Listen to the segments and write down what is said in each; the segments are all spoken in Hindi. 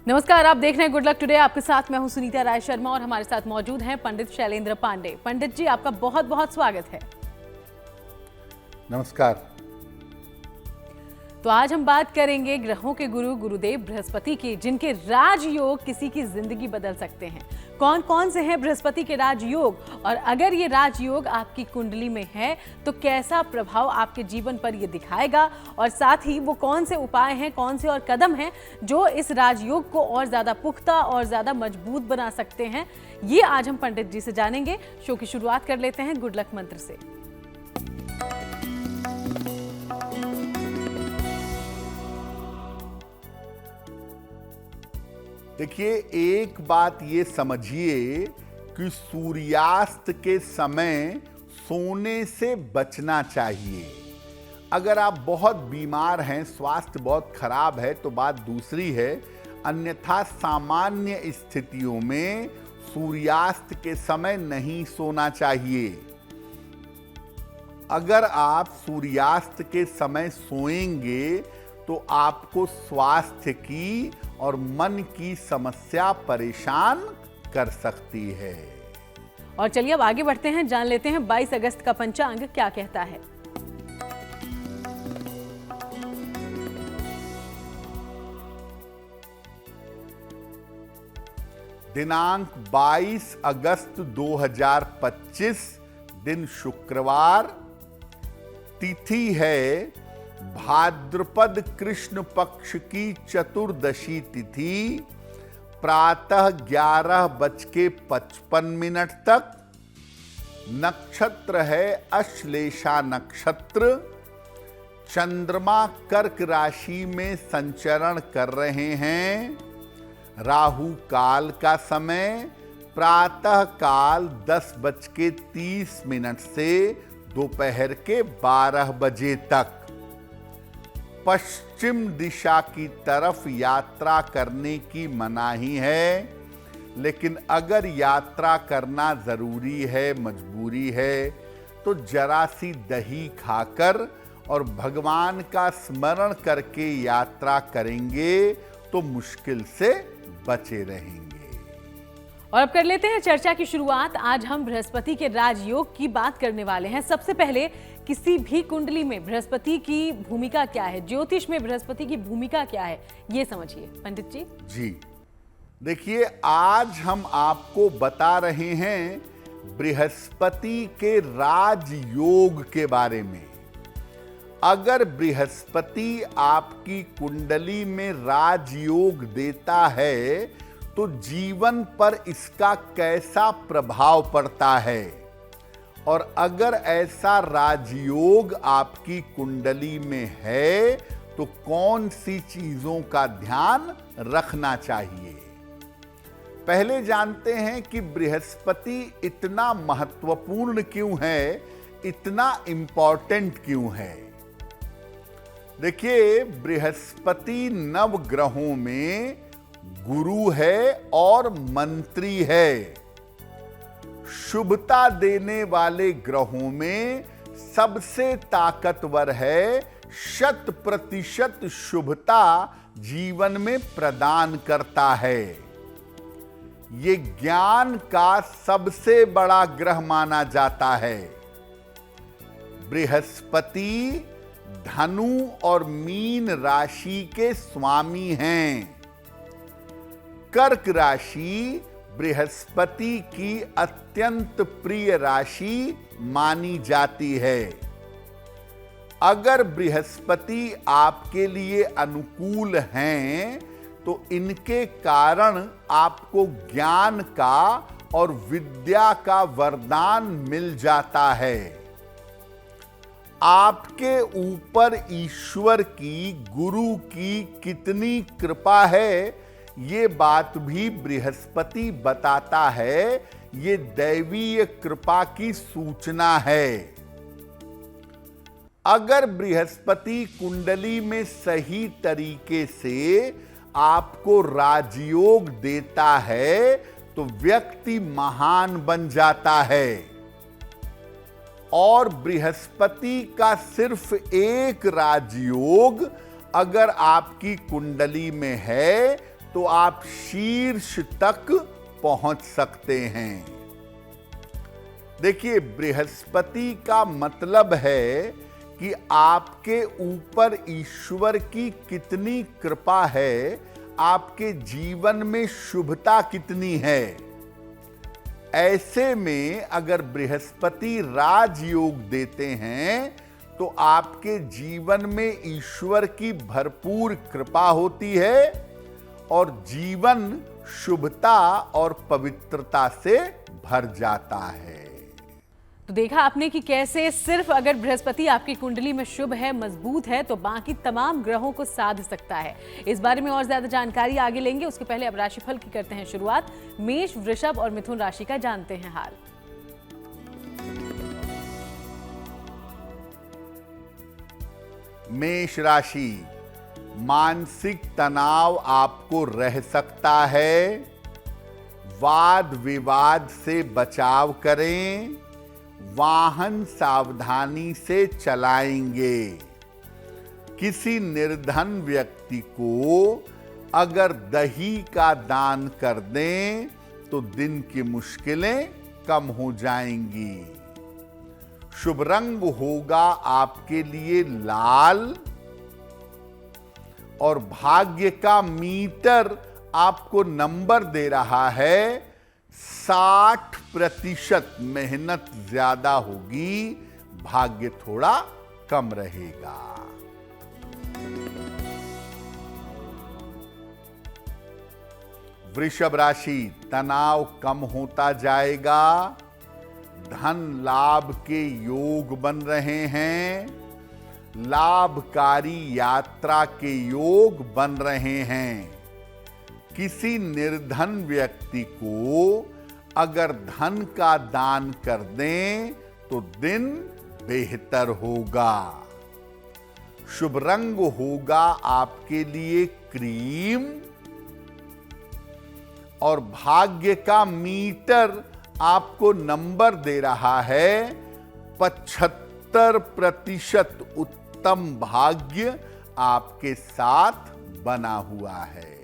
नमस्कार, आप देख रहे हैं गुड लक टुडे। आपके साथ मैं हूं सुनीता राय शर्मा और हमारे साथ मौजूद हैं पंडित शैलेंद्र पांडे। पंडित जी, आपका बहुत बहुत स्वागत है। नमस्कार। तो आज हम बात करेंगे ग्रहों के गुरु गुरुदेव बृहस्पति की, जिनके राजयोग किसी की जिंदगी बदल सकते हैं। कौन कौन से हैं बृहस्पति के राजयोग, और अगर ये राजयोग आपकी कुंडली में है तो कैसा प्रभाव आपके जीवन पर ये दिखाएगा, और साथ ही वो कौन से उपाय हैं, कौन से और कदम हैं जो इस राजयोग को और ज्यादा पुख्ता और ज्यादा मजबूत बना सकते हैं, ये आज हम पंडित जी से जानेंगे। शो की शुरुआत कर लेते हैं गुड लक मंत्र से। देखिए, एक बात ये समझिए कि सूर्यास्त के समय सोने से बचना चाहिए। अगर आप बहुत बीमार हैं, स्वास्थ्य बहुत खराब है तो बात दूसरी है, अन्यथा सामान्य स्थितियों में सूर्यास्त के समय नहीं सोना चाहिए। अगर आप सूर्यास्त के समय सोएंगे तो आपको स्वास्थ्य की और मन की समस्या परेशान कर सकती है। और चलिए अब आगे बढ़ते हैं, जान लेते हैं 22 अगस्त का पंचांग क्या कहता है। दिनांक 22 अगस्त 2025, दिन शुक्रवार, तिथि है भाद्रपद कृष्ण पक्ष की चतुर्दशी तिथि, प्रातः 11:55 तक। नक्षत्र है अश्लेषा नक्षत्र। चंद्रमा कर्क राशि में संचरण कर रहे हैं। राहु काल का समय प्रातः काल 10:30 से दोपहर के 12 बजे तक। पश्चिम दिशा की तरफ यात्रा करने की मनाही है, लेकिन अगर यात्रा करना जरूरी है, मजबूरी है, तो जरा सी दही खाकर और भगवान का स्मरण करके यात्रा करेंगे तो मुश्किल से बचे रहेंगे। और अब कर लेते हैं चर्चा की शुरुआत। आज हम बृहस्पति के राजयोग की बात करने वाले हैं। सबसे पहले, किसी भी कुंडली में बृहस्पति की भूमिका क्या है, ज्योतिष में बृहस्पति की भूमिका क्या है, ये समझिए पंडित जी। जी देखिए, आज हम आपको बता रहे हैं बृहस्पति के राजयोग के बारे में। अगर बृहस्पति आपकी कुंडली में राजयोग देता है तो जीवन पर इसका कैसा प्रभाव पड़ता है, और अगर ऐसा राजयोग आपकी कुंडली में है तो कौन सी चीजों का ध्यान रखना चाहिए। पहले जानते हैं कि बृहस्पति इतना महत्वपूर्ण क्यों है, इतना इंपॉर्टेंट क्यों है। देखिए, बृहस्पति नवग्रहों में गुरु है और मंत्री है। शुभता देने वाले ग्रहों में सबसे ताकतवर है। 100% शुभता जीवन में प्रदान करता है। ये ज्ञान का सबसे बड़ा ग्रह माना जाता है। बृहस्पति धनु और मीन राशि के स्वामी हैं। कर्क राशि बृहस्पति की अत्यंत प्रिय राशि मानी जाती है। अगर बृहस्पति आपके लिए अनुकूल हैं तो इनके कारण आपको ज्ञान का और विद्या का वरदान मिल जाता है। आपके ऊपर ईश्वर की, गुरु की कितनी कृपा है, ये बात भी बृहस्पति बताता है। ये दैवीय कृपा की सूचना है। अगर बृहस्पति कुंडली में सही तरीके से आपको राजयोग देता है तो व्यक्ति महान बन जाता है। और बृहस्पति का सिर्फ एक राजयोग अगर आपकी कुंडली में है तो आप शीर्ष तक पहुंच सकते हैं। देखिए, बृहस्पति का मतलब है कि आपके ऊपर ईश्वर की कितनी कृपा है, आपके जीवन में शुभता कितनी है। ऐसे में अगर बृहस्पति राजयोग देते हैं तो आपके जीवन में ईश्वर की भरपूर कृपा होती है और जीवन शुभता और पवित्रता से भर जाता है। तो देखा आपने कि कैसे सिर्फ अगर बृहस्पति आपकी कुंडली में शुभ है, मजबूत है, तो बाकी तमाम ग्रहों को साध सकता है। इस बारे में और ज्यादा जानकारी आगे लेंगे, उसके पहले अब राशिफल की करते हैं शुरुआत। मेष, वृषभ और मिथुन राशि का जानते हैं हाल। मेष राशि, मानसिक तनाव आपको रह सकता है। वाद विवाद से बचाव करें। वाहन सावधानी से चलाएंगे। किसी निर्धन व्यक्ति को अगर दही का दान कर दें तो दिन की मुश्किलें कम हो जाएंगी। शुभ रंग होगा आपके लिए लाल और भाग्य का मीटर आपको नंबर दे रहा है 60%। मेहनत ज्यादा होगी, भाग्य थोड़ा कम रहेगा। वृषभ राशि, तनाव कम होता जाएगा। धन लाभ के योग बन रहे हैं। लाभकारी यात्रा के योग बन रहे हैं। किसी निर्धन व्यक्ति को अगर धन का दान कर दें तो दिन बेहतर होगा। शुभ रंग होगा आपके लिए क्रीम और भाग्य का मीटर आपको नंबर दे रहा है 75%। उत्तम भाग्य आपके साथ बना हुआ है।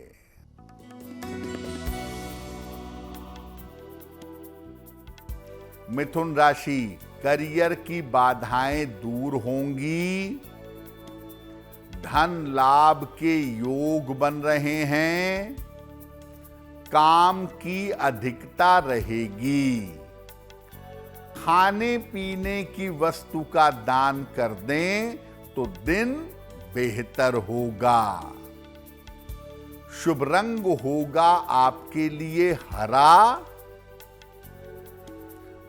मिथुन राशि, करियर की बाधाएं दूर होंगी। धन लाभ के योग बन रहे हैं। काम की अधिकता रहेगी। खाने पीने की वस्तु का दान कर दें तो दिन बेहतर होगा। शुभ रंग होगा आपके लिए हरा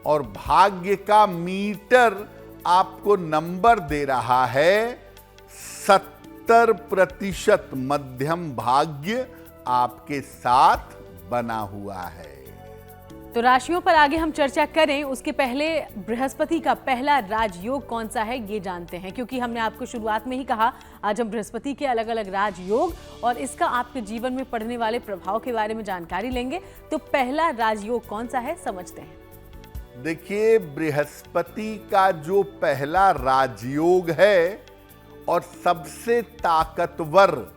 और भाग्य का मीटर आपको नंबर दे रहा है 70%। मध्यम भाग्य आपके साथ बना हुआ है। तो राशियों पर आगे हम चर्चा करें, उसके पहले बृहस्पति का पहला राजयोग कौन सा है ये जानते हैं, क्योंकि हमने आपको शुरुआत में ही कहा आज हम बृहस्पति के अलग अलग राजयोग और इसका आपके जीवन में पड़ने वाले प्रभाव के बारे में जानकारी लेंगे। तो पहला राजयोग कौन सा है समझते हैं। देखिए, बृहस्पति का जो पहला राजयोग है और सबसे ताकतवर,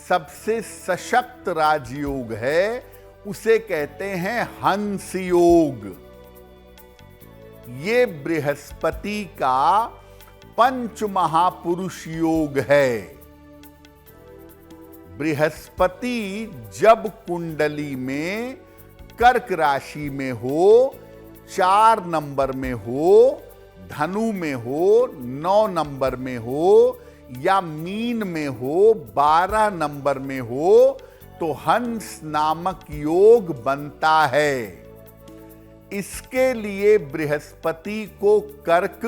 सबसे सशक्त राजयोग है, उसे कहते हैं हंस योग। ये बृहस्पति का पंच महापुरुष योग है। बृहस्पति जब कुंडली में कर्क राशि में हो, 4 नंबर में हो, धनु में हो, 9 नंबर में हो या मीन में हो, 12 नंबर में हो, तो हंस नामक योग बनता है। इसके लिए बृहस्पति को कर्क,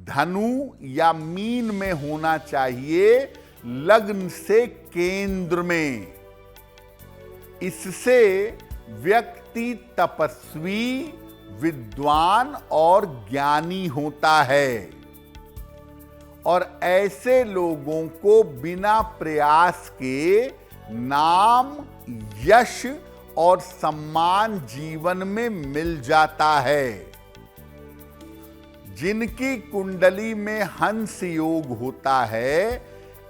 धनु या मीन में होना चाहिए, लग्न से केंद्र में। इससे व्यक्ति तपस्वी, विद्वान और ज्ञानी होता है और ऐसे लोगों को बिना प्रयास के नाम, यश और सम्मान जीवन में मिल जाता है। जिनकी कुंडली में हंस योग होता है,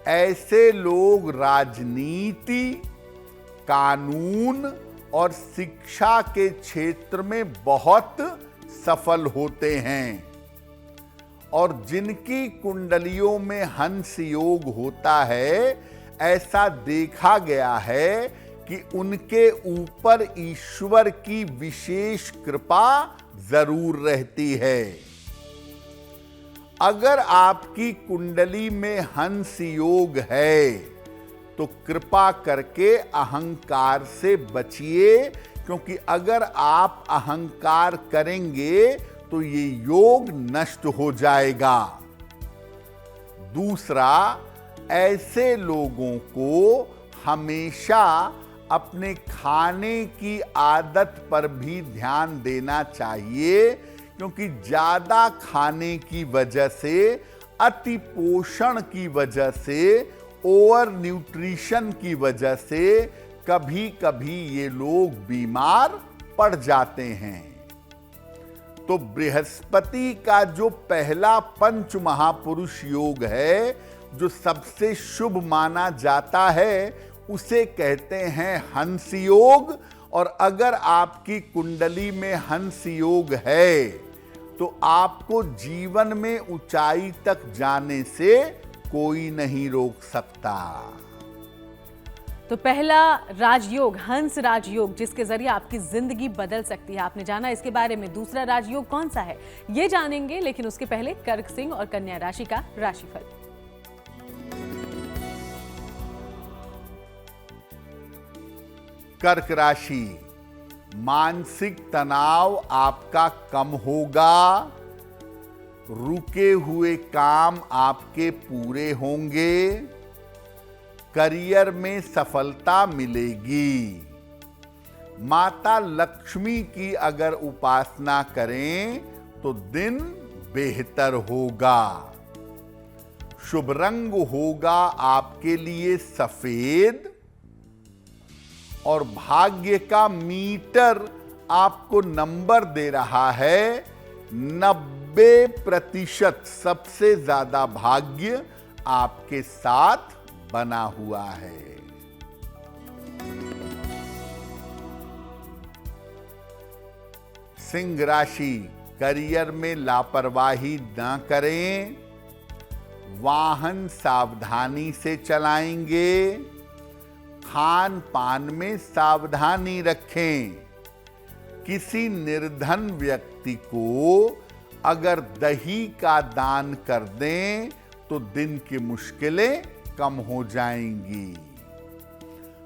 ऐसे लोग राजनीति, कानून और शिक्षा के क्षेत्र में बहुत सफल होते हैं और जिनकी कुंडलियों में हंस योग होता है, ऐसा देखा गया है कि उनके ऊपर ईश्वर की विशेष कृपा जरूर रहती है। अगर आपकी कुंडली में हंस योग है तो कृपा करके अहंकार से बचिए, क्योंकि अगर आप अहंकार करेंगे तो ये योग नष्ट हो जाएगा। दूसरा, ऐसे लोगों को हमेशा अपने खाने की आदत पर भी ध्यान देना चाहिए, क्योंकि ज्यादा खाने की वजह से, अति पोषण की वजह से, ओवर न्यूट्रिशन की वजह से कभी कभी ये लोग बीमार पड़ जाते हैं। तो बृहस्पति का जो पहला पंच महापुरुष योग है, जो सबसे शुभ माना जाता है, उसे कहते हैं हंस योग। और अगर आपकी कुंडली में हंस योग है तो आपको जीवन में ऊंचाई तक जाने से कोई नहीं रोक सकता। तो पहला राजयोग हंस राजयोग, जिसके जरिए आपकी जिंदगी बदल सकती है, आपने जाना इसके बारे में। दूसरा राजयोग कौन सा है ये जानेंगे, लेकिन उसके पहले कर्क सिंह और कन्या राशि का राशिफल। कर्क राशि, मानसिक तनाव आपका कम होगा, रुके हुए काम आपके पूरे होंगे, करियर में सफलता मिलेगी। माता लक्ष्मी की अगर उपासना करें तो दिन बेहतर होगा। शुभ रंग होगा आपके लिए सफेद और भाग्य का मीटर आपको नंबर दे रहा है 90%। सबसे ज्यादा भाग्य आपके साथ बना हुआ है। सिंह राशि, करियर में लापरवाही न करें, वाहन सावधानी से चलाएंगे, खान पान में सावधानी रखें। किसी निर्धन व्यक्ति को अगर दही का दान कर दें तो दिन की मुश्किलें कम हो जाएंगी।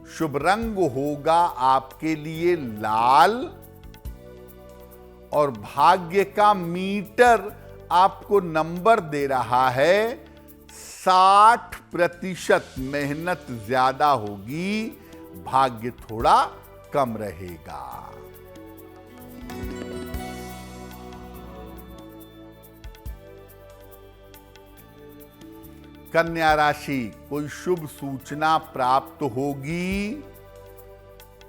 शुभ रंग होगा आपके लिए लाल और भाग्य का मीटर आपको नंबर दे रहा है 60%। मेहनत ज्यादा होगी, भाग्य थोड़ा कम रहेगा। कन्या राशि, कोई शुभ सूचना प्राप्त होगी,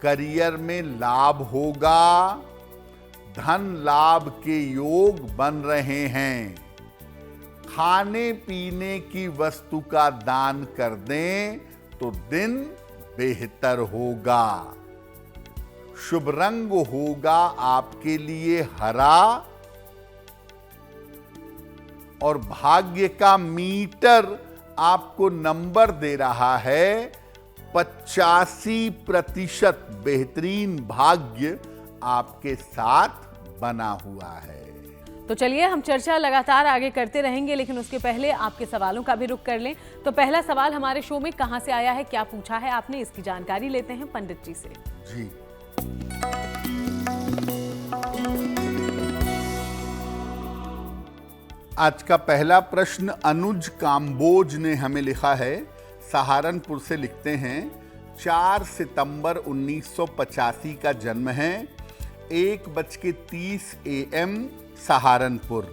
करियर में लाभ होगा, धन लाभ के योग बन रहे हैं। खाने पीने की वस्तु का दान कर दें तो दिन बेहतर होगा। शुभ रंग होगा आपके लिए हरा और भाग्य का मीटर आपको नंबर दे रहा है 85%। बेहतरीन भाग्य आपके साथ बना हुआ है। तो चलिए हम चर्चा लगातार आगे करते रहेंगे, लेकिन उसके पहले आपके सवालों का भी रुख कर लें। तो पहला सवाल हमारे शो में कहां से आया है, क्या पूछा है आपने, इसकी जानकारी लेते हैं पंडित जी से। जी, आज का पहला प्रश्न अनुज काम्बोज ने हमें लिखा है। सहारनपुर से लिखते हैं, 4 सितंबर 1985 का जन्म है, 1:30 AM सहारनपुर।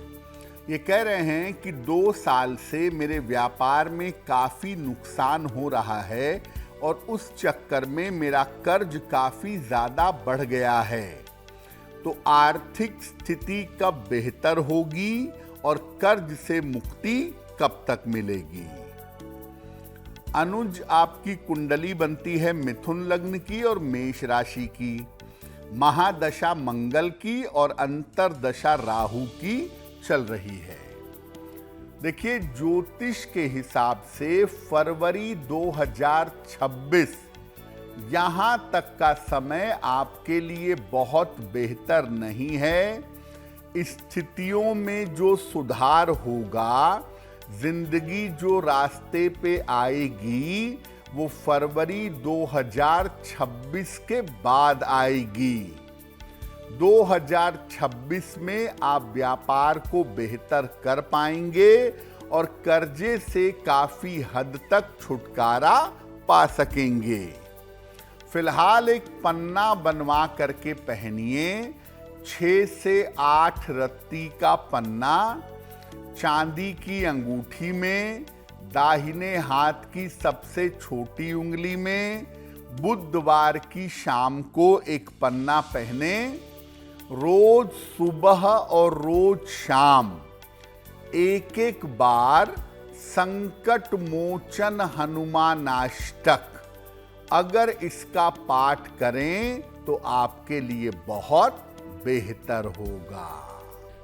ये कह रहे हैं कि 2 साल से मेरे व्यापार में काफ़ी नुकसान हो रहा है और उस चक्कर में मेरा कर्ज काफ़ी ज़्यादा बढ़ गया है। तो आर्थिक स्थिति कब बेहतर होगी और कर्ज से मुक्ति कब तक मिलेगी? अनुज आपकी कुंडली बनती है मिथुन लग्न की और मेष राशि की, महादशा मंगल की और अंतरदशा राहु की चल रही है। देखिए, ज्योतिष के हिसाब से फरवरी 2026 यहां तक का समय आपके लिए बहुत बेहतर नहीं है। स्थितियों में जो सुधार होगा, जिंदगी जो रास्ते पे आएगी, वो फरवरी 2026 के बाद आएगी। 2026 में आप व्यापार को बेहतर कर पाएंगे और कर्जे से काफी हद तक छुटकारा पा सकेंगे। फिलहाल एक पन्ना बनवा करके पहनिए, 6 से 8 रत्ती का पन्ना, चांदी की अंगूठी में, दाहिने हाथ की सबसे छोटी उंगली में। बुधवार की शाम को एक पन्ना पहने। रोज सुबह और रोज शाम एक एक बार संकट मोचन हनुमानाष्टक अगर इसका पाठ करें तो आपके लिए बहुत बेहतर होगा।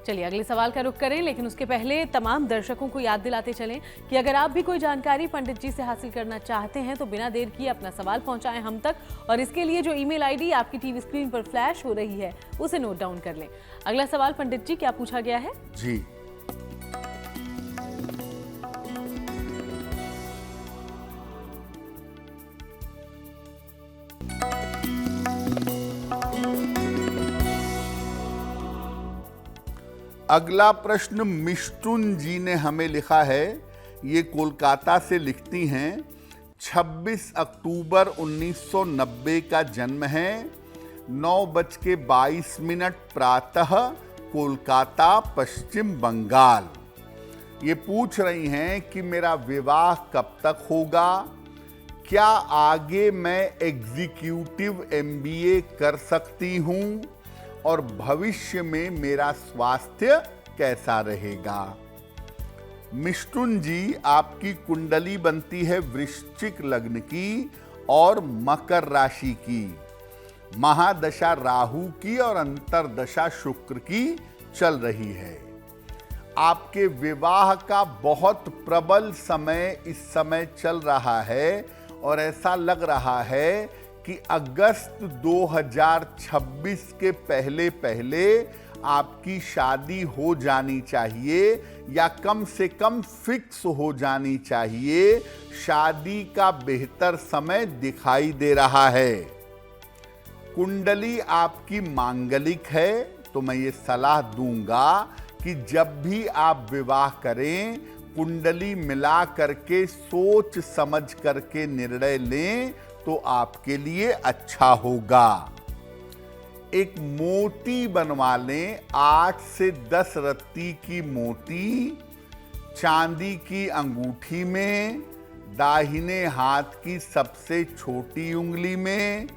चलिए अगले सवाल का रुख करें, लेकिन उसके पहले तमाम दर्शकों को याद दिलाते चलें कि अगर आप भी कोई जानकारी पंडित जी से हासिल करना चाहते हैं तो बिना देर किए अपना सवाल पहुंचाएं हम तक, और इसके लिए जो ईमेल आईडी आपकी टीवी स्क्रीन पर फ्लैश हो रही है उसे नोट डाउन कर लें। अगला सवाल पंडित जी, क्या पूछा गया है? जी, अगला प्रश्न मिष्टुन जी ने हमें लिखा है। ये कोलकाता से लिखती हैं। 26 अक्टूबर 1990 का जन्म है। 9:22 प्रातः, कोलकाता, पश्चिम बंगाल। ये पूछ रही हैं कि मेरा विवाह कब तक होगा, क्या आगे मैं एग्जीक्यूटिव MBA कर सकती हूँ और भविष्य में मेरा स्वास्थ्य कैसा रहेगा। मिष्टुन जी, आपकी कुंडली बनती है वृश्चिक लग्न की और मकर राशि की, महादशा राहु की और अंतरदशा शुक्र की चल रही है। आपके विवाह का बहुत प्रबल समय इस समय चल रहा है और ऐसा लग रहा है कि अगस्त 2026 के पहले पहले आपकी शादी हो जानी चाहिए या कम से कम फिक्स हो जानी चाहिए। शादी का बेहतर समय दिखाई दे रहा है। कुंडली आपकी मांगलिक है, तो मैं ये सलाह दूंगा कि जब भी आप विवाह करें, कुंडली मिला करके सोच समझ करके निर्णय लें तो आपके लिए अच्छा होगा। एक मोती बनवा लें, 8 से 10 रत्ती की मोती, चांदी की अंगूठी में, दाहिने हाथ की सबसे छोटी उंगली में।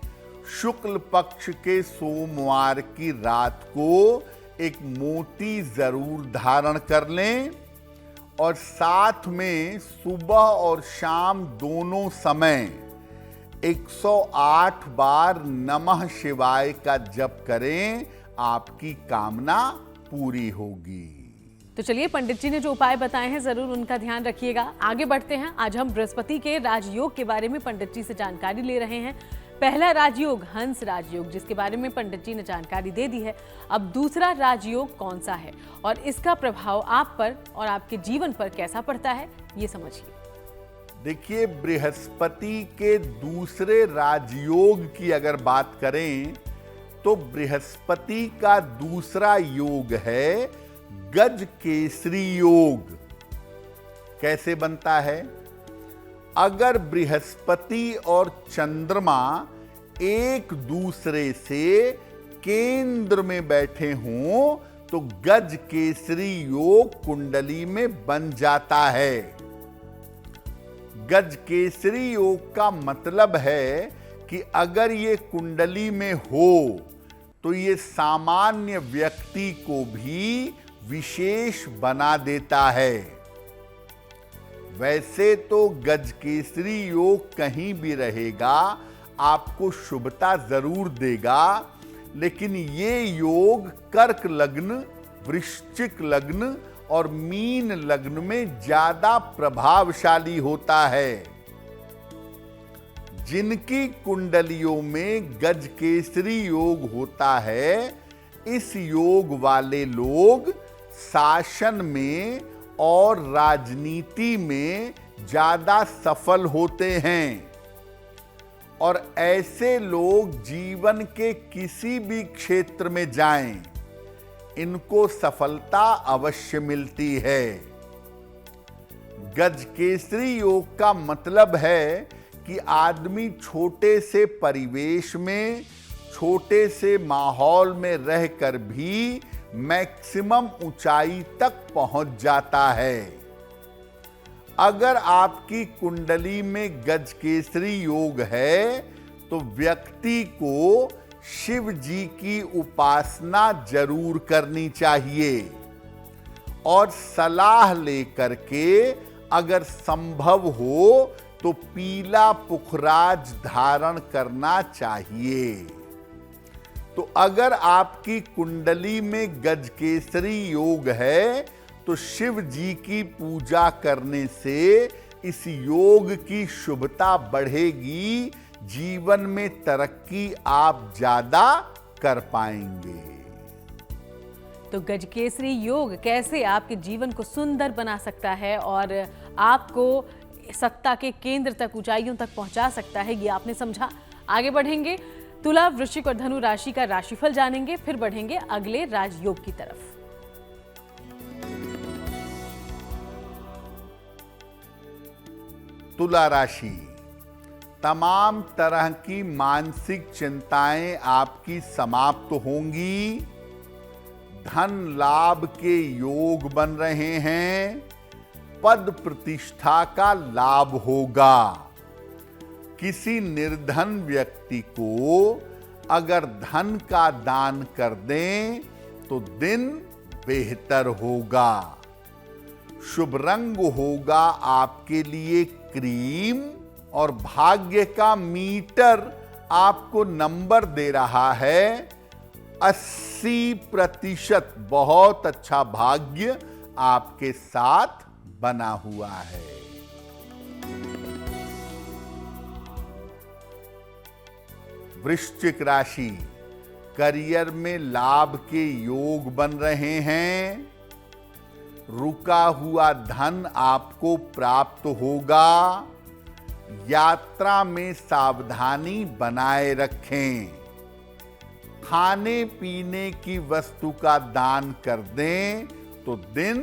शुक्ल पक्ष के सोमवार की रात को एक मोती जरूर धारण कर लें और साथ में सुबह और शाम दोनों समय 108 बार नमः शिवाय का जप करें, आपकी कामना पूरी होगी। तो चलिए, पंडित जी ने जो उपाय बताए हैं जरूर उनका ध्यान रखिएगा। आगे बढ़ते हैं। आज हम बृहस्पति के राजयोग के बारे में पंडित जी से जानकारी ले रहे हैं। पहला राजयोग हंस राजयोग, जिसके बारे में पंडित जी ने जानकारी दे दी है। अब दूसरा राजयोग कौन सा है और इसका प्रभाव आप पर और आपके जीवन पर कैसा पड़ता है, ये समझिए। देखिए, बृहस्पति के दूसरे राजयोग की अगर बात करें तो बृहस्पति का दूसरा योग है गज केसरी योग। कैसे बनता है? अगर बृहस्पति और चंद्रमा एक दूसरे से केंद्र में बैठे हों तो गज केसरी योग कुंडली में बन जाता है। गज केसरी योग का मतलब है कि अगर ये कुंडली में हो तो ये सामान्य व्यक्ति को भी विशेष बना देता है। वैसे तो गजकेसरी योग कहीं भी रहेगा आपको शुभता जरूर देगा, लेकिन ये योग कर्क लग्न, वृश्चिक लग्न और मीन लग्न में ज्यादा प्रभावशाली होता है। जिनकी कुंडलियों में गजकेसरी योग होता है, इस योग वाले लोग शासन में और राजनीति में ज्यादा सफल होते हैं और ऐसे लोग जीवन के किसी भी क्षेत्र में जाएं, इनको सफलता अवश्य मिलती है। गजकेसरी योग का मतलब है कि आदमी छोटे से परिवेश में, छोटे से माहौल में रहकर भी मैक्सिमम ऊंचाई तक पहुंच जाता है। अगर आपकी कुंडली में गजकेसरी योग है तो व्यक्ति को शिव जी की उपासना जरूर करनी चाहिए और सलाह लेकर के अगर संभव हो तो पीला पुखराज धारण करना चाहिए। तो अगर आपकी कुंडली में गजकेसरी योग है तो शिव जी की पूजा करने से इस योग की शुभता बढ़ेगी, जीवन में तरक्की आप ज्यादा कर पाएंगे। तो गजकेसरी योग कैसे आपके जीवन को सुंदर बना सकता है और आपको सत्ता के केंद्र तक, ऊंचाइयों तक पहुंचा सकता है, ये आपने समझा। आगे बढ़ेंगे, तुला, वृश्चिक और धनु राशि का राशिफल जानेंगे, फिर बढ़ेंगे अगले राजयोग की तरफ। तुला राशि, तमाम तरह की मानसिक चिंताएं आपकी समाप्त होंगी। धन लाभ के योग बन रहे हैं। पद प्रतिष्ठा का लाभ होगा। किसी निर्धन व्यक्ति को अगर धन का दान कर दें तो दिन बेहतर होगा। शुभ रंग होगा आपके लिए क्रीम और भाग्य का मीटर आपको नंबर दे रहा है 80%। बहुत अच्छा भाग्य आपके साथ बना हुआ है। वृश्चिक राशि, करियर में लाभ के योग बन रहे हैं। रुका हुआ धन आपको प्राप्त होगा। यात्रा में सावधानी बनाए रखें। खाने पीने की वस्तु का दान कर दें तो दिन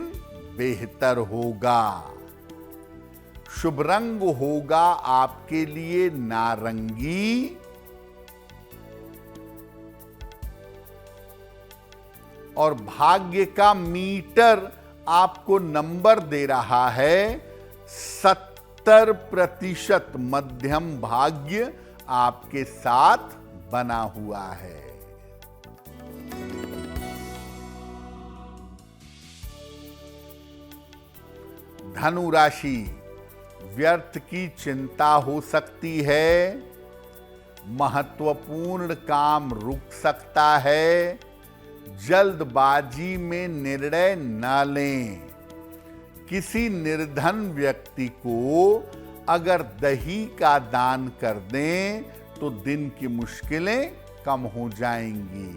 बेहतर होगा। शुभ रंग होगा आपके लिए नारंगी और भाग्य का मीटर आपको नंबर दे रहा है 70%। मध्यम भाग्य आपके साथ बना हुआ है। धनु राशि, व्यर्थ की चिंता हो सकती है। महत्वपूर्ण काम रुक सकता है। जल्दबाजी में निर्णय न लें। किसी निर्धन व्यक्ति को अगर दही का दान कर दें तो दिन की मुश्किलें कम हो जाएंगी।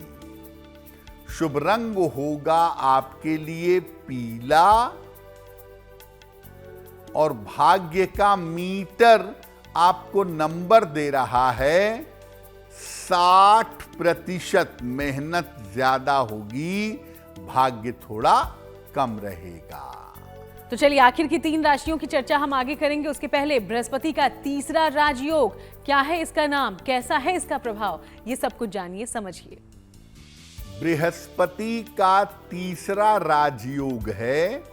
शुभ रंग होगा आपके लिए पीला और भाग्य का मीटर आपको नंबर दे रहा है 60%। मेहनत ज्यादा होगी, भाग्य थोड़ा कम रहेगा। तो चलिए आखिर की 3 राशियों की चर्चा हम आगे करेंगे। उसके पहले बृहस्पति का तीसरा राजयोग क्या है, इसका नाम कैसा है, इसका प्रभाव, ये सब कुछ जानिए, समझिए। बृहस्पति का तीसरा राजयोग है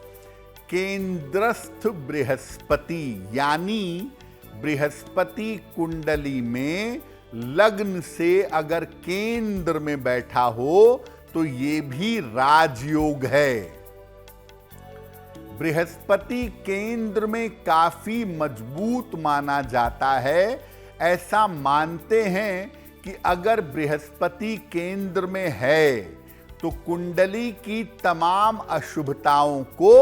केंद्रस्थ बृहस्पति, यानी बृहस्पति कुंडली में लग्न से अगर केंद्र में बैठा हो तो ये भी राजयोग है। बृहस्पति केंद्र में काफी मजबूत माना जाता है। ऐसा मानते हैं कि अगर बृहस्पति केंद्र में है तो कुंडली की तमाम अशुभताओं को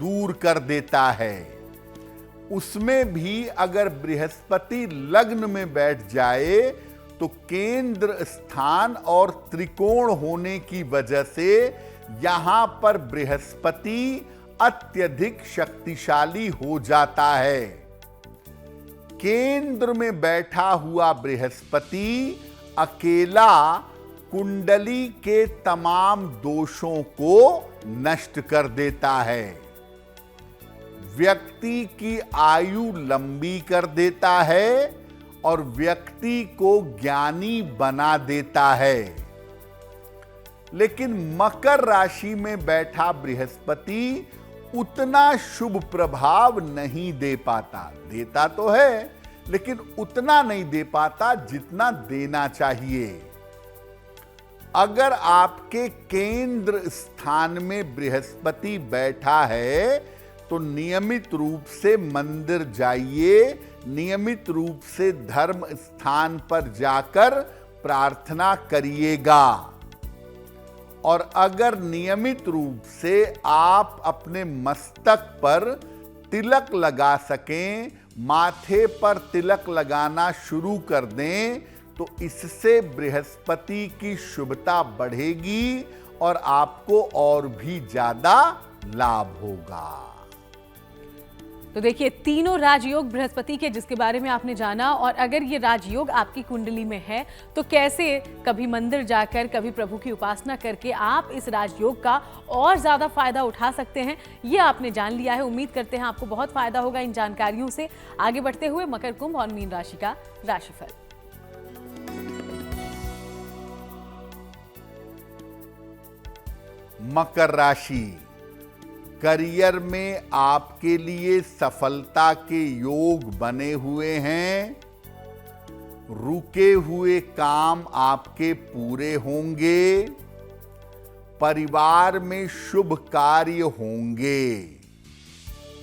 दूर कर देता है। उसमें भी अगर बृहस्पति लग्न में बैठ जाए तो केंद्र स्थान और त्रिकोण होने की वजह से यहां पर बृहस्पति अत्यधिक शक्तिशाली हो जाता है। केंद्र में बैठा हुआ बृहस्पति अकेला कुंडली के तमाम दोषों को नष्ट कर देता है, व्यक्ति की आयु लंबी कर देता है और व्यक्ति को ज्ञानी बना देता है। लेकिन मकर राशि में बैठा बृहस्पति उतना शुभ प्रभाव नहीं दे पाता। देता तो है लेकिन उतना नहीं दे पाता जितना देना चाहिए। अगर आपके केंद्र स्थान में बृहस्पति बैठा है तो नियमित रूप से मंदिर जाइए, नियमित रूप से धर्म स्थान पर जाकर प्रार्थना करिएगा। और अगर नियमित रूप से आप अपने मस्तक पर तिलक लगा सकें, माथे पर तिलक लगाना शुरू कर दें, तो इससे बृहस्पति की शुभता बढ़ेगी और आपको और भी ज्यादा लाभ होगा। तो देखिए, तीनों राजयोग बृहस्पति के जिसके बारे में आपने जाना, और अगर ये राजयोग आपकी कुंडली में है तो कैसे कभी मंदिर जाकर, कभी प्रभु की उपासना करके आप इस राजयोग का और ज्यादा फायदा उठा सकते हैं, ये आपने जान लिया है। उम्मीद करते हैं आपको बहुत फायदा होगा इन जानकारियों से। आगे बढ़ते हुए मकर, कुंभ और मीन राशि का राशिफल। मकर राशि, करियर में आपके लिए सफलता के योग बने हुए हैं। रुके हुए काम आपके पूरे होंगे। परिवार में शुभ कार्य होंगे।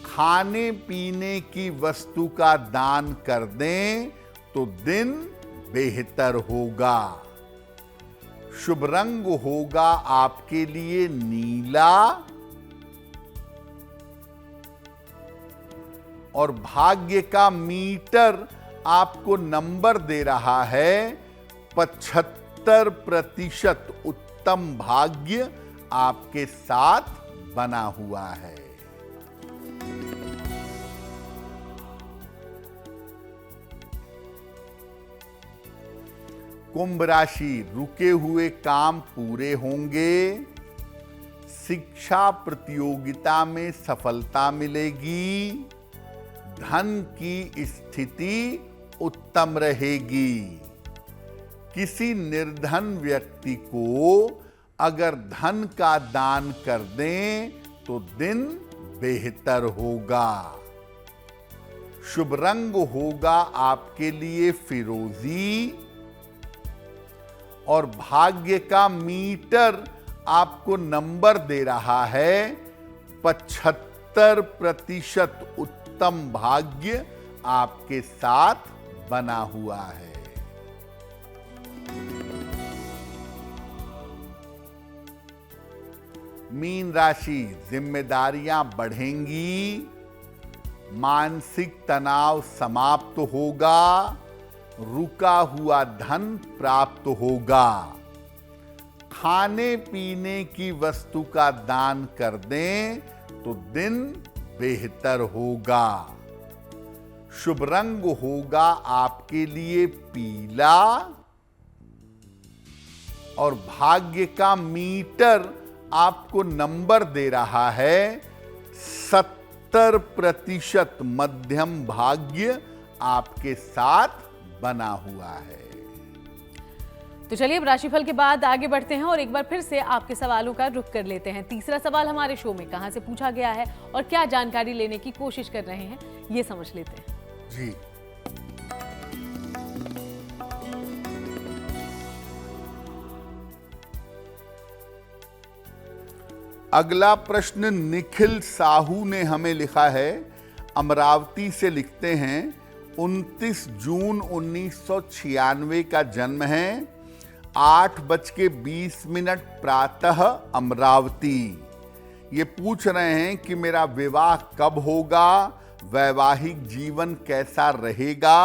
खाने पीने की वस्तु का दान कर दें तो दिन बेहतर होगा। शुभ रंग होगा आपके लिए नीला और भाग्य का मीटर आपको नंबर दे रहा है 75% उत्तम भाग्य आपके साथ बना हुआ है। कुंभ राशि, रुके हुए काम पूरे होंगे। शिक्षा प्रतियोगिता में सफलता मिलेगी। धन की स्थिति उत्तम रहेगी। किसी निर्धन व्यक्ति को अगर धन का दान कर दें तो दिन बेहतर होगा। शुभ रंग होगा आपके लिए फिरोजी और भाग्य का मीटर आपको नंबर दे रहा है 75% उत्तम भाग्य आपके साथ बना हुआ है। मीन राशि, जिम्मेदारियां बढ़ेंगी। मानसिक तनाव समाप्त होगा। रुका हुआ धन प्राप्त होगा। खाने पीने की वस्तु का दान कर दें तो दिन बेहतर होगा। शुभ रंग होगा आपके लिए पीला और भाग्य का मीटर आपको नंबर दे रहा है 70% मध्यम भाग्य आपके साथ बना हुआ है। तो चलिए, अब राशिफल के बाद आगे बढ़ते हैं और एक बार फिर से आपके सवालों का रुख कर लेते हैं। तीसरा सवाल हमारे शो में कहां से पूछा गया है और क्या जानकारी लेने की कोशिश कर रहे हैं, ये समझ लेते हैं। जी, अगला प्रश्न निखिल साहू ने हमें लिखा है, अमरावती से लिखते हैं 29 जून 1996 का जन्म है, 8:20 प्रातः अमरावती। ये पूछ रहे हैं कि मेरा विवाह कब होगा, वैवाहिक जीवन कैसा रहेगा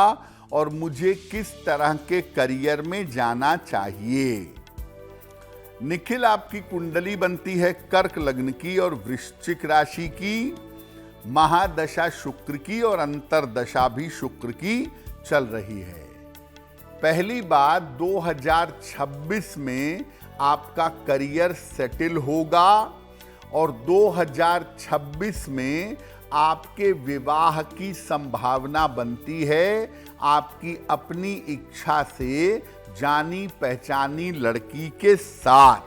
और मुझे किस तरह के करियर में जाना चाहिए। निखिल, आपकी कुंडली बनती है कर्क लग्न की और वृश्चिक राशि की, महादशा शुक्र की और अंतरदशा भी शुक्र की चल रही है। पहली बात, 2026 में आपका करियर सेटल होगा और 2026 में आपके विवाह की संभावना बनती है आपकी अपनी इच्छा से जानी पहचानी लड़की के साथ।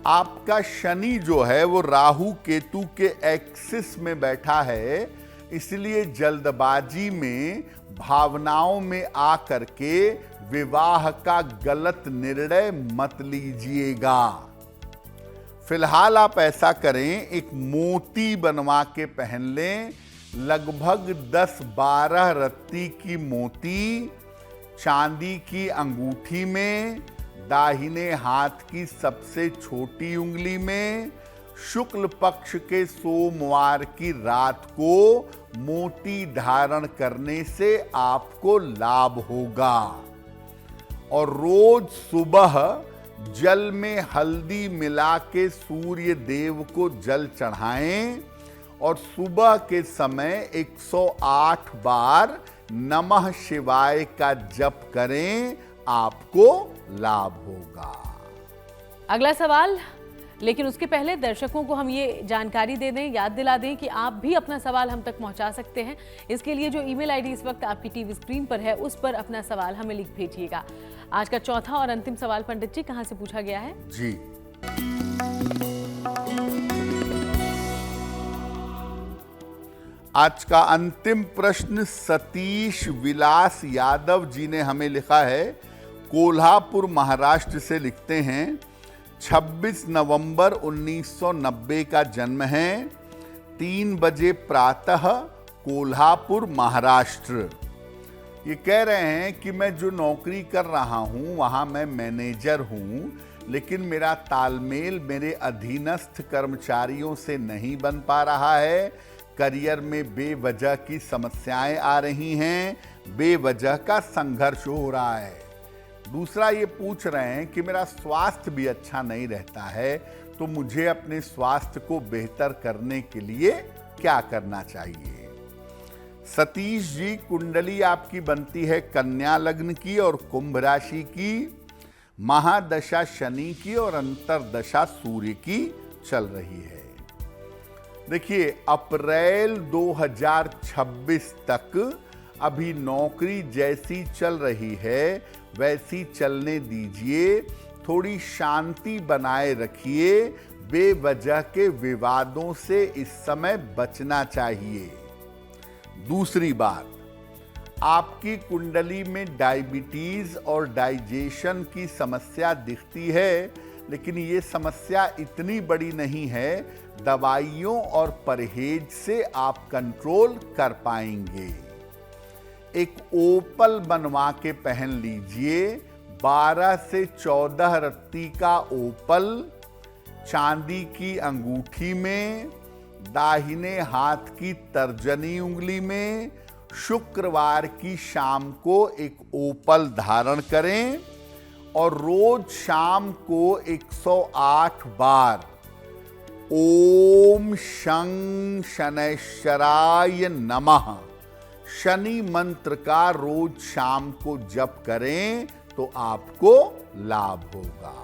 आपका शनि जो है वो राहु केतु के एक्सिस में बैठा है, इसलिए जल्दबाजी में भावनाओं में आकर के विवाह का गलत निर्णय मत लीजिएगा। फिलहाल आप ऐसा करें, एक मोती बनवा के पहन लें, लगभग 10-12 रत्ती की मोती चांदी की अंगूठी में, दाहिने हाथ की सबसे छोटी उंगली में, शुक्ल पक्ष के सोमवार की रात को मोती धारण करने से आपको लाभ होगा। और रोज सुबह जल में हल्दी मिला के सूर्य देव को जल चढ़ाएं और सुबह के समय 108 बार नमः शिवाय का जप करें, आपको लाभ होगा। अगला सवाल, लेकिन उसके पहले दर्शकों को हम ये जानकारी दे दें, याद दिला दें कि आप भी अपना सवाल हम तक पहुंचा सकते हैं। इसके लिए जो ईमेल आईडी इस वक्त आपकी टीवी स्क्रीन पर है, उस पर अपना सवाल हमें लिख भेजिएगा। आज का चौथा और अंतिम सवाल पंडित जी कहां से पूछा गया है? जी, आज का अंतिम प्रश्न सतीश विलास यादव जी ने हमें लिखा है, कोल्हापुर महाराष्ट्र से लिखते हैं, 26 नवंबर 1990 का जन्म है, 3 बजे प्रातः, कोल्हापुर महाराष्ट्र। ये कह रहे हैं कि मैं जो नौकरी कर रहा हूं वहां मैं मैनेजर हूं, लेकिन मेरा तालमेल मेरे अधीनस्थ कर्मचारियों से नहीं बन पा रहा है। करियर में बेवजह की समस्याएं आ रही हैं, बेवजह का संघर्ष हो रहा है। दूसरा ये पूछ रहे हैं कि मेरा स्वास्थ्य भी अच्छा नहीं रहता है, तो मुझे अपने स्वास्थ्य को बेहतर करने के लिए क्या करना चाहिए। सतीश जी, कुंडली आपकी बनती है कन्या लग्न की और कुंभ राशि की, महादशा शनि की और अंतरदशा सूर्य की चल रही है। देखिए, अप्रैल 2026 तक अभी नौकरी जैसी चल रही है वैसी चलने दीजिए, थोड़ी शांति बनाए रखिए, बेवजह के विवादों से इस समय बचना चाहिए। दूसरी बात, आपकी कुंडली में डायबिटीज और डाइजेशन की समस्या दिखती है, लेकिन ये समस्या इतनी बड़ी नहीं है, दवाइयों और परहेज से आप कंट्रोल कर पाएंगे। एक ओपल बनवा के पहन लीजिए, 12 से 14 रत्ती का ओपल चांदी की अंगूठी में, दाहिने हाथ की तर्जनी उंगली में, शुक्रवार की शाम को एक ओपल धारण करें और रोज शाम को 108 बार ओम शं शनैश्चराय नमः शनि मंत्र का रोज शाम को जप करें तो आपको लाभ होगा।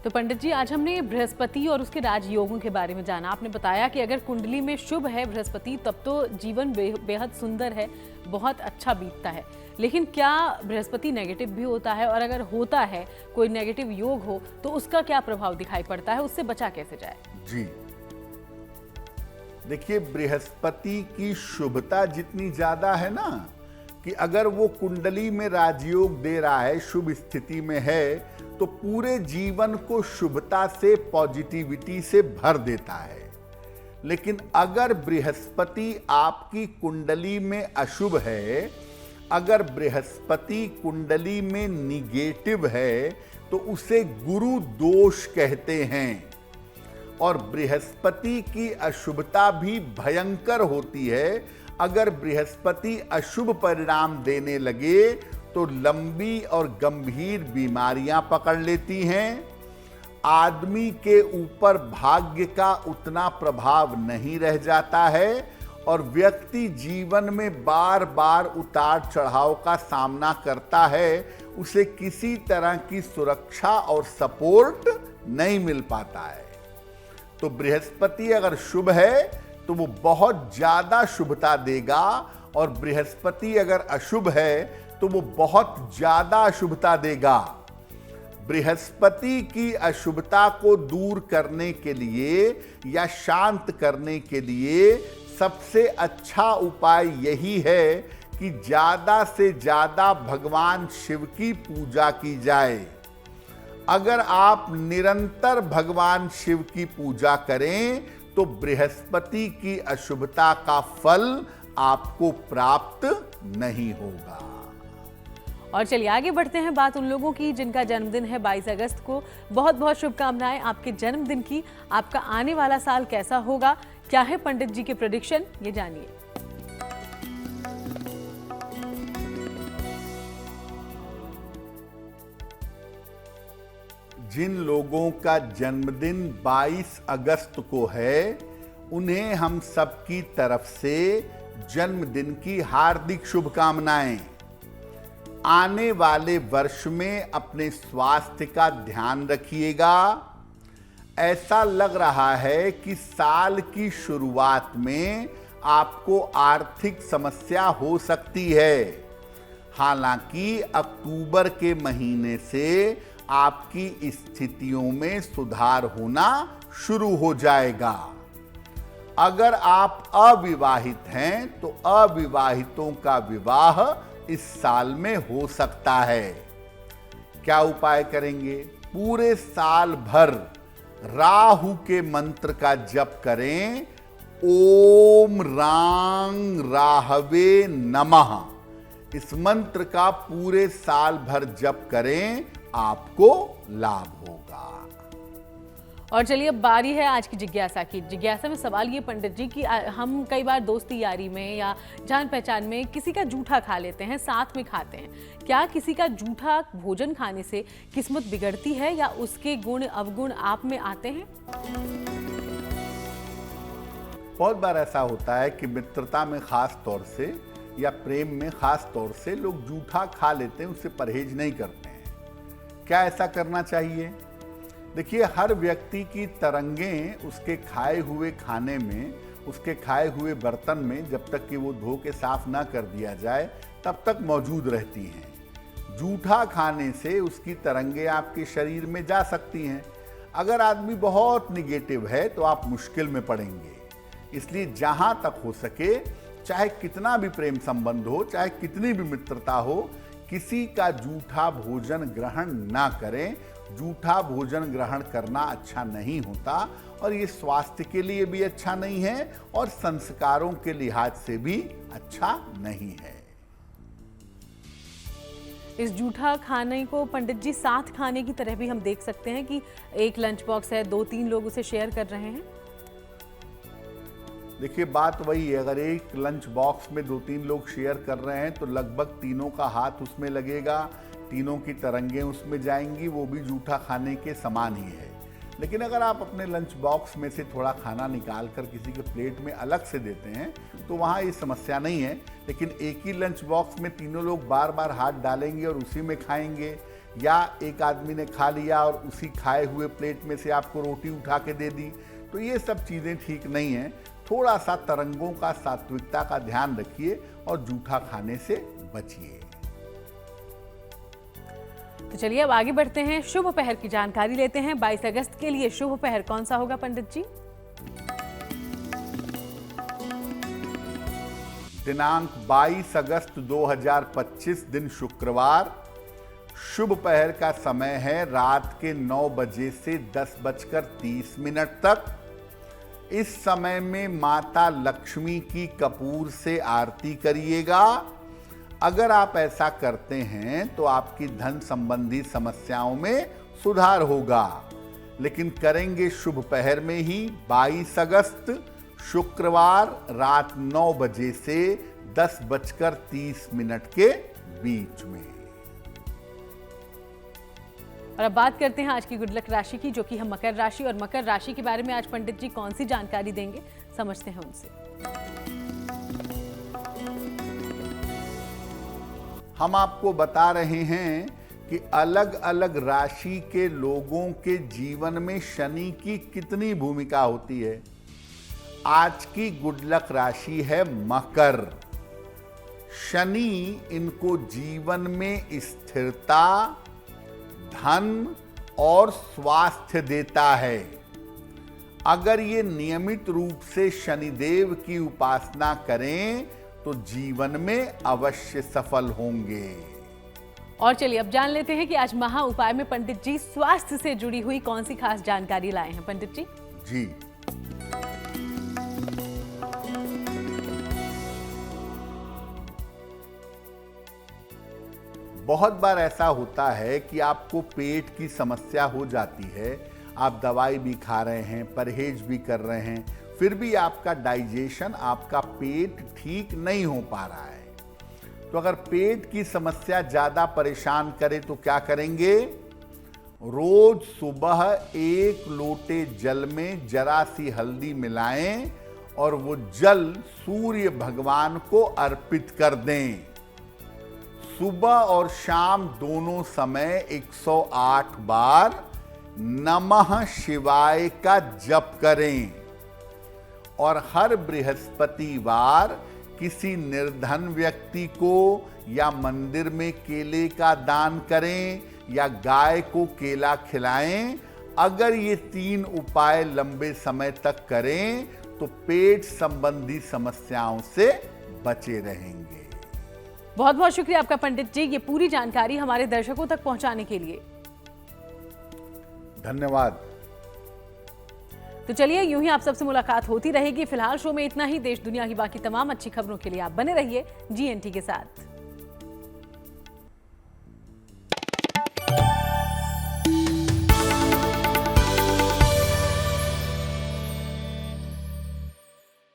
तो पंडित जी, आज हमने बृहस्पति और उसके राजयोगों के बारे में जाना। आपने बताया कि अगर कुंडली में शुभ है बृहस्पति, तब तो जीवन बेहद सुंदर है, बहुत अच्छा बीतता है। लेकिन क्या बृहस्पति नेगेटिव भी होता है, और अगर होता है, कोई नेगेटिव योग हो, तो उसका क्या प्रभाव दिखाई पड़ता है, उससे बचा कैसे जाए? जी देखिए, बृहस्पति की शुभता जितनी ज्यादा है ना, कि अगर वो कुंडली में राजयोग दे रहा है, शुभ स्थिति में है, तो पूरे जीवन को शुभता से, पॉजिटिविटी से भर देता है। लेकिन अगर बृहस्पति आपकी कुंडली में अशुभ है, अगर बृहस्पति कुंडली में निगेटिव है, तो उसे गुरु दोष कहते हैं। और बृहस्पति की अशुभता भी भयंकर होती है। अगर बृहस्पति अशुभ परिणाम देने लगे तो लंबी और गंभीर बीमारियां पकड़ लेती हैं। आदमी के ऊपर भाग्य का उतना प्रभाव नहीं रह जाता है और व्यक्ति जीवन में बार बार उतार चढ़ाव का सामना करता है। उसे किसी तरह की सुरक्षा और सपोर्ट नहीं मिल पाता है। तो बृहस्पति अगर शुभ है तो वो बहुत ज्यादा शुभता देगा, और बृहस्पति अगर अशुभ है तो वो बहुत ज्यादा अशुभता देगा। बृहस्पति की अशुभता को दूर करने के लिए या शांत करने के लिए सबसे अच्छा उपाय यही है कि ज्यादा से ज्यादा भगवान शिव की पूजा की जाए। अगर आप निरंतर भगवान शिव की पूजा करें तो बृहस्पति की अशुभता का फल आपको प्राप्त नहीं होगा। और चलिए आगे बढ़ते हैं, बात उन लोगों की जिनका जन्मदिन है 22 अगस्त को। बहुत बहुत शुभकामनाएं आपके जन्मदिन की। आपका आने वाला साल कैसा होगा, क्या है पंडित जी के प्रेडिक्शन, ये जानिए। जिन लोगों का जन्मदिन 22 अगस्त को है, उन्हें हम सबकी तरफ से जन्मदिन की हार्दिक शुभकामनाएं। आने वाले वर्ष में अपने स्वास्थ्य का ध्यान रखिएगा। ऐसा लग रहा है कि साल की शुरुआत में आपको आर्थिक समस्या हो सकती है। हालांकि अक्टूबर के महीने से आपकी स्थितियों में सुधार होना शुरू हो जाएगा। अगर आप अविवाहित हैं तो अविवाहितों का विवाह इस साल में हो सकता है। क्या उपाय करेंगे? पूरे साल भर राहु के मंत्र का जप करें। ओम रांग राहवे नमः, इस मंत्र का पूरे साल भर जप करें, आपको लाभ होगा। और चलिए अब बारी है आज की जिज्ञासा की। जिज्ञासा में सवाल ये पंडित जी कि हम कई बार दोस्ती यारी में या जान पहचान में किसी का जूठा खा लेते हैं, साथ में खाते हैं। क्या किसी का जूठा भोजन खाने से किस्मत बिगड़ती है या उसके गुण अवगुण आप में आते हैं? बहुत बार ऐसा होता है कि मित्रता में खास तौर से या प्रेम में खास तौर से लोग जूठा खा लेते हैं, उससे परहेज नहीं करते हैं। क्या ऐसा करना चाहिए? देखिए, हर व्यक्ति की तरंगें उसके खाए हुए खाने में, उसके खाए हुए बर्तन में जब तक कि वो धो के साफ ना कर दिया जाए तब तक मौजूद रहती हैं। जूठा खाने से उसकी तरंगें आपके शरीर में जा सकती हैं। अगर आदमी बहुत निगेटिव है तो आप मुश्किल में पड़ेंगे। इसलिए जहां तक हो सके, चाहे कितना भी प्रेम संबंध हो, चाहे कितनी भी मित्रता हो, किसी का जूठा भोजन ग्रहण ना करें। जूठा भोजन ग्रहण करना अच्छा नहीं होता और ये स्वास्थ्य के लिए भी अच्छा नहीं है और संस्कारों के लिहाज से भी अच्छा नहीं है। इस जूठा खाने को पंडित जी साथ खाने की तरह भी हम देख सकते हैं कि एक लंच बॉक्स है, 2-3 लोग उसे शेयर कर रहे हैं। देखिए, बात वही है, अगर एक लंच बॉक्स में 2-3 लोग शेयर कर रहे हैं तो लगभग तीनों का हाथ उसमें लगेगा, तीनों की तरंगें उसमें जाएंगी, वो भी जूठा खाने के समान ही है। लेकिन अगर आप अपने लंच बॉक्स में से थोड़ा खाना निकाल कर किसी के प्लेट में अलग से देते हैं तो वहाँ ये समस्या नहीं है। लेकिन एक ही लंच बॉक्स में तीनों लोग बार बार हाथ डालेंगे और उसी में खाएंगे, या एक आदमी ने खा लिया और उसी खाए हुए प्लेट में से आपको रोटी उठा के दे दी, तो ये सब चीज़ें ठीक नहीं हैं। थोड़ा सा तरंगों का, सात्विकता का ध्यान रखिए और जूठा खाने से बचिए। तो चलिए अब आगे बढ़ते हैं, शुभ पहर की जानकारी लेते हैं। 22 अगस्त के लिए शुभ पहर कौन सा होगा पंडित जी? दिनांक 22 अगस्त 2025 दिन शुक्रवार, शुभ पहर का समय है रात के 9 बजे से 10:30 तक। इस समय में माता लक्ष्मी की कपूर से आरती करिएगा। अगर आप ऐसा करते हैं तो आपकी धन संबंधी समस्याओं में सुधार होगा। लेकिन करेंगे शुभ पहर में ही 22 अगस्त शुक्रवार रात 9 बजे से 10:30 के बीच में। और अब बात करते हैं आज की गुड लक राशि की, जो कि हम मकर राशि। और मकर राशि के बारे में आज पंडित जी कौन सी जानकारी देंगे, समझते हैं उनसे। हम आपको बता रहे हैं कि अलग अलग राशि के लोगों के जीवन में शनि की कितनी भूमिका होती है। आज की गुड लक राशि है मकर। शनि इनको जीवन में स्थिरता, धन और स्वास्थ्य देता है। अगर ये नियमित रूप से शनिदेव की उपासना करें तो जीवन में अवश्य सफल होंगे। और चलिए अब जान लेते हैं कि आज महा उपाय में पंडित जी स्वास्थ्य से जुड़ी हुई कौन सी खास जानकारी लाए हैं। पंडित जी जी, बहुत बार ऐसा होता है कि आपको पेट की समस्या हो जाती है, आप दवाई भी खा रहे हैं, परहेज भी कर रहे हैं, फिर भी आपका डाइजेशन, आपका पेट ठीक नहीं हो पा रहा है। तो अगर पेट की समस्या ज्यादा परेशान करे तो क्या करेंगे? रोज सुबह 1 लोटे जल में जरा सी हल्दी मिलाएं और वो जल सूर्य भगवान को अर्पित कर दें। सुबह और शाम दोनों समय 108 बार नमः शिवाय का जप करें और हर बृहस्पतिवार किसी निर्धन व्यक्ति को या मंदिर में केले का दान करें या गाय को केला खिलाएं। अगर ये 3 उपाय लंबे समय तक करें तो पेट संबंधी समस्याओं से बचे रहेंगे। बहुत बहुत शुक्रिया आपका पंडित जी, ये पूरी जानकारी हमारे दर्शकों तक पहुंचाने के लिए। धन्यवाद। तो चलिए यूं ही आप सबसे मुलाकात होती रहेगी। फिलहाल शो में इतना ही। देश दुनिया की बाकी तमाम अच्छी खबरों के लिए आप बने रहिए GNT के साथ।